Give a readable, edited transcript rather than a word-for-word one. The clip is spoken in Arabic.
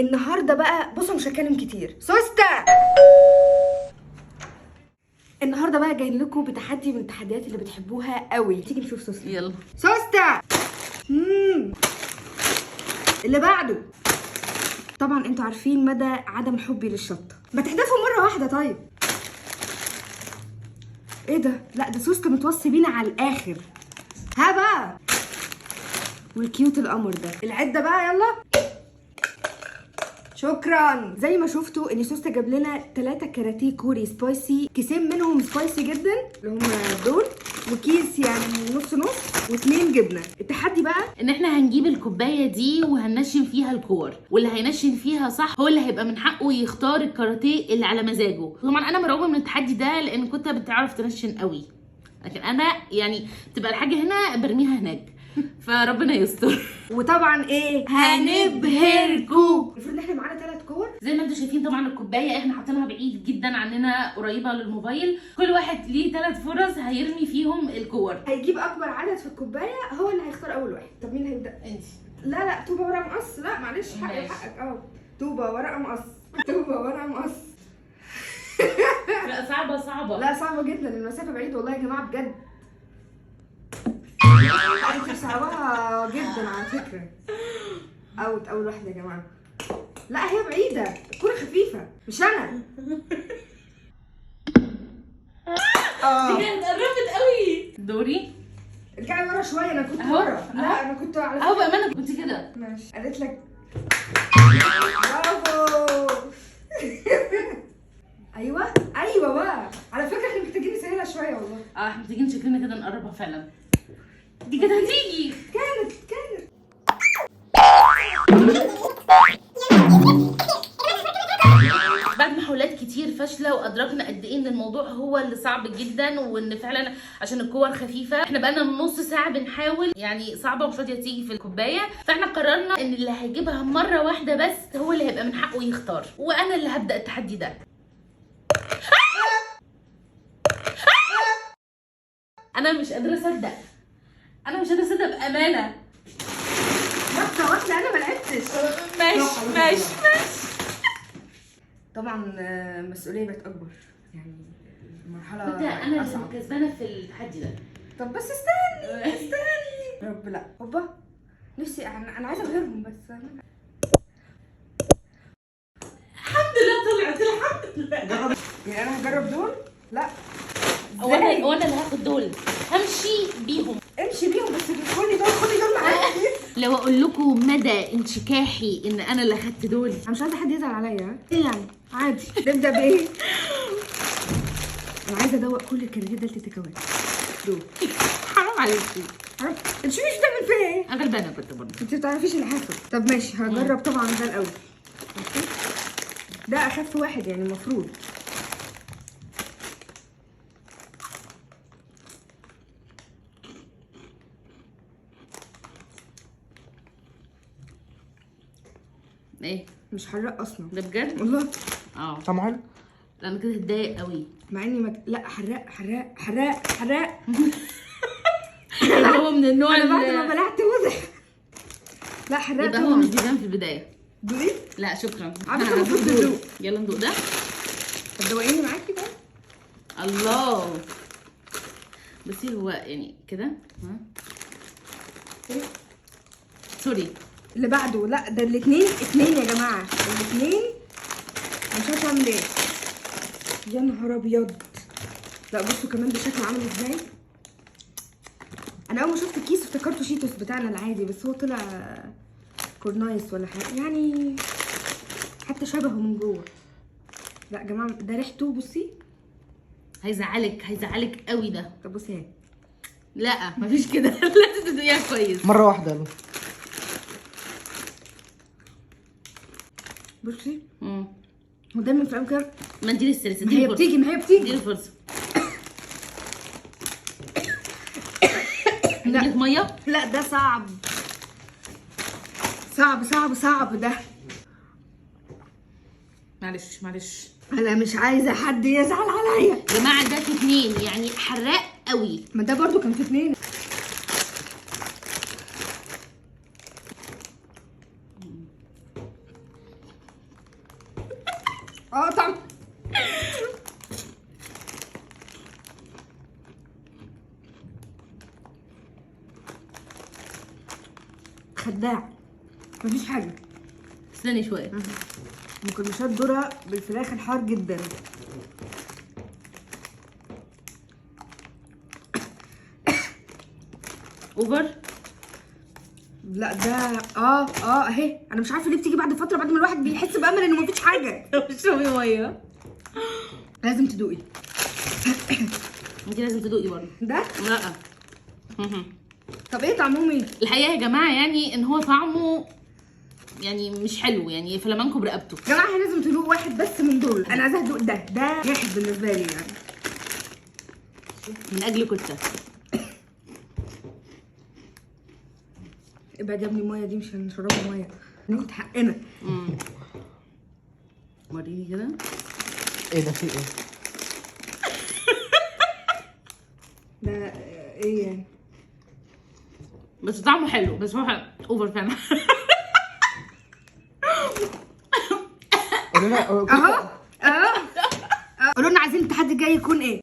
النهارده بقى بصوا مش هتكلم كتير. سوسته النهارده بقى جايين لكم بتحدي من التحديات اللي بتحبوها قوي. تيجي نشوف سوسته. يلا سوسته. اللي بعده. طبعا انتوا عارفين مدى عدم حبي للشطه، ما تحدفوا مره واحده. طيب ايه ده؟ لا ده سوسته متوصي بينا على الاخر. ها بقى والكيوت القمر ده. العده بقى يلا. شكرا. زي ما شفتوا ان سوسته جاب لنا 3 كاراتيه كوري سبايسي، كيسين منهم سبايسي جدا اللي هم دول، وكيس يعني نص نص، و2 جبنه. التحدي بقى ان احنا هنجيب الكوبايه دي وهننشن فيها الكور، واللي هينشن فيها صح هو اللي هيبقى من حقه يختار الكاراتيه اللي على مزاجه. طبعا انا مرعوبه من التحدي ده لان كنت بتعرف تنشن قوي، لكن انا يعني تبقى الحاجه هنا برميها هناك، فربنا يستر. وطبعا ايه هنبهركم. المفروض ان احنا معانا 3 كور. زي ما انتم شايفين طبعا الكوبايه احنا حاطينها بعيد جدا عننا، قريبه للموبايل. كل واحد ليه 3 فرص هيرمي فيهم الكور. هيجيب اكبر عدد في الكوبايه هو اللي هيختار اول واحد. طب مين هيبدا؟ انت. لا طوبه ورقه مقص. لا معلش حقي حقك. طوبه ورقه مقص. طوبه ورقه مقص. لا صعبه. لا صعبه جدا، المسافه بعيد والله يا جماعه بجد. انتوا صعبها جدا على فكره. اول واحده يا جماعه. لا هي بعيده، الكوره خفيفه مش انا. دي كانت قربت قوي. دوري. ارجعي ورا شويه، انا كنت أهو. ورا. لا انا كنت على اهو بامانه كنت كده. ماشي قالت لك برافو. ايوه بقى. على فكره احنا محتاجين نسهلها شويه والله. احنا محتاجين شكلنا كده نقربها فعلا. دي كانت هتيجي. كانت بعد محاولات كتير فاشله وادركنا قد ايه ان الموضوع هو اللي صعب جدا، وان فعلا عشان الكور خفيفه احنا بقالنا نص ساعه بنحاول، يعني صعبه ومش راضيه تيجي في الكوبايه. فاحنا قررنا ان اللي هيجيبها مره واحده بس هو اللي هيبقى من حقه يختار، وانا اللي هبدا التحدي ده. انا مش قادره اصدق بامانه. واحده انا ما لعبتش. ماشي. طبعا المسؤوليه بقت اكبر، يعني المرحله كنت انا اصعب. اللي كسبانه في التحدي ده. طب بس استني. يا رب لا. هوبا نفسي انا عايزه اغيرهم بس. الحمد لله طلعت. الحمد لله. يعني انا هجرب دول. لا وانا اللي هاخد دول همشي بيهم. امشي بيهم بس خدي دول معاكي. لو اقول لكم مدى انشكاحي ان انا اللي اخدت دول. انا مش عايزه حد يزعل عليا. ايه يعني عادي. نبدا بايه؟ انا عايزه ادوق كل الكاراتيه ده لتيتكوات دول. حرام عليكي. انت شوفي بتعمل فيا ايه. انا غلبانه كنت برضه. انت ما بتعرفيش اللي حصل. طب ماشي هجرب طبعا ده الاول. ده اخف واحد يعني المفروض. ايه مش حراق اصلا ده بجد والله. طعمه حلو. لا انا كده هتضايق قوي. مع اني لا حراق. هو من النوع انا بعد اللي ما بلعت وضح. لا حراق يبقى هو مش بيبان في البدايه. دوقي. لا شكرا. عارفه المفروض تدوق. يلا ندوق ده. طب دوقيني معاكي بقى. الله. بصي هو يعني كده. سوري. اللي بعده. لا ده الاثنين يا جماعه. الاثنين مش عارفه اعمل ايه. يا نهار ابيض. لا بصوا كمان ده شكله عامل ازاي. انا اول ما شفت الكيس افتكرته شيتوس بتاعنا العادي، بس هو طلع كورنايس ولا حاجه يعني، حتى شبهه من جوه. لا يا جماعه ده ريحته بصي هيزعلك قوي ده. طب بصي اهي. لا مفيش كده. لازم تدوقيها كويس. مره واحده يلا. بصي هو دايما في كده. منديل السلسله. ما هي بتيجي دي الفرصه. لا لك ميه. لا ده صعب ده. معلش انا مش عايزه حد يزعل عليا يا جماعه. ده في 2 يعني حراق قوي. ما ده برضو كان في 2. طعم خداع، مفيش حاجه. استني شويه. مقرمشات ذره بالفراخ الحار جدا. اوفر. لا ده اهي، انا مش عارفه ليه بتيجي بعد فتره، بعد ما الواحد بيحس بامل انه مفيش حاجه. اشربي ميه. لازم تدوقي. انت لازم تدوقي برضه. ده لا. طب ايه طعمهم ايه؟ الحقيقه يا جماعه يعني ان هو طعمه يعني مش حلو، يعني فلامانكو برقبته. يا جماعه احنا لازم تدوق واحد بس من دول، انا عايزه ادوق ده جاحد بالنسبه لي يعني. من اجل كنت ابعد يا ابني، الميه دي مش هنشربها ميه، ناخد حقنا. وريني كده. ايه ده؟ في ايه؟ ده ايه يعني؟ بس طعمه حلو، بس هو اوفر فعلا. قولوا لنا قولوا لنا عايزين التحدي الجاي يكون ايه؟